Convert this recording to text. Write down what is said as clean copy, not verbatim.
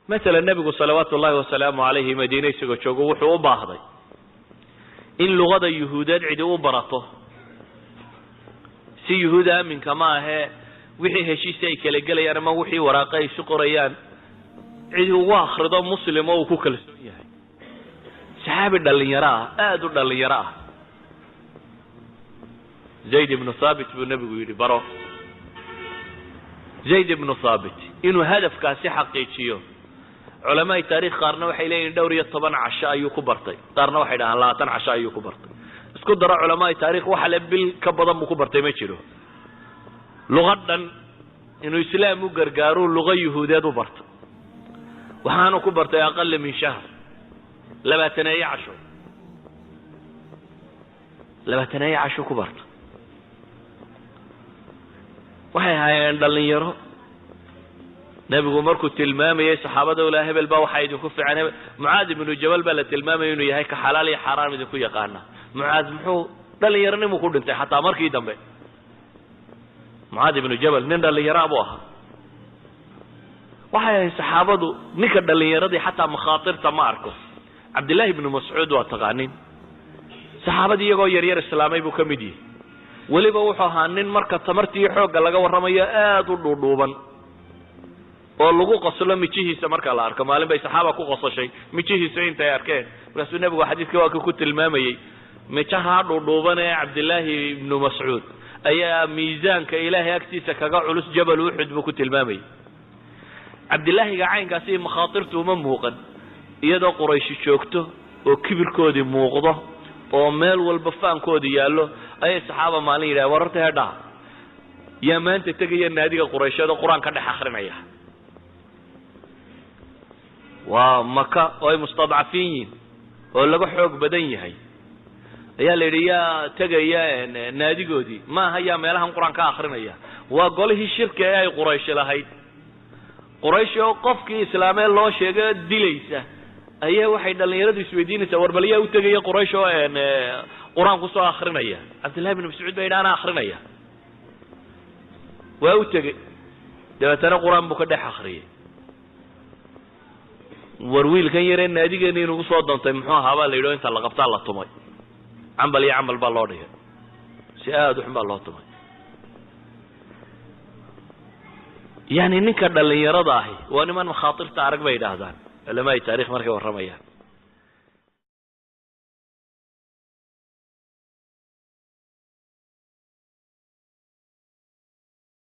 مثلا النبي صلوات الله وسلامه عليه مدينة سجوجو وحو باهضي إن لغة يهودات عدو برطه سي يهودا من كما هي وحي هشيسي كالجل يعني ما وحي وراقي سقريان عدو واخرض مسلم أو كوكل صحابي اللي يراه أدور اللي يراه زيد بن ثابت بالنبي يقول برا زيد بن ثابت إنه هدف كاسي حقيقي علماء التاريخ قارنا waxay leeyihiin dhowr iyo 10 casho ayuu ku bartay qaarna waxay dhahaan 20 casho ayuu ku bartay isku daro علماء التاريخ waxa la bil ka badan ku bartay ma jiro luqadan inuu islaam u gargaaro luqad yahuudeed u bartay waxaanu ku bartay aqal min shahr 20 casho 20 casho ku bartay waxay hayeen dhalinyaro nabigu markuu tilmaamayay saxaabada wala hebel baa waxa idinku fiican Muaad ibn Jabal baa la tilmaamay inuu yahay ka xalaal iyo xaraam idinku yaqaana Muaad muxuu dhalinyaranimo ku dhintay xataa markii dambe Muaad ibn Jabal nin dhalinyaro abu ah waxay saxaabadu ninka dhalinyaradii xataa makhatirta ma arko Abdullah ibn Mas'ud waa taqaanin saxaabadii iyagoo yar yar islaamay buu kamid yahay waliba wuxuu ahaa nin marka tamartii xooga laga waramayo aad u dhuudhuuban oo lagu qoslo mijihiisa marka la arko maalin bay saxaaba ku qosashay mijihiisa inta ay arkeen rasuul nabiga xadiiska waa ku tilmaamayay mijaha dhuudhuuban ee Abdullah ibn Mas'ud ayaa miisaanka Ilaahay agtiisa kaga culus jabal Uhud buu ku tilmaamayay Abdullah gacaynkaasi makhatirtu ma muuqan iyadoo Quraysh joogto oo kibirkoodii muuqdo oo meel walba faankoodii yaalo ay saxaaba maalin yiraahdo wararta heedha yaa maanta tagay naadiga Qurayshada Quraanka dhex akhrinaya ومكة أي مستضعفين ولا حوق بدنيه هي يا لريا تجيا نادي جودي ما هي مالهم قرآن كآخرين هي وقاله الشركة يا قريش لهاي قريش يوقف كي إسلامي الله شيء دليسة أيه واحد اللي يرد السويدين يصور بليه وتجيا قريش قرآن قصة آخرين هي عبد الله بن مسعود بين أنا آخرين هي وأوتجي ده ترى قرآن بكده آخرين warwiil kan yareen naadigeena inuu soo doontay muxuu ahaa la yiraahdo inta la qabtaa la tumay عمل يا عمل بالله ده سياد وحمل الله تمام يعني نكر اللي يرضاه وانا من مخاطر تعرق بيد هذا علماء التاريخ مركب الرميان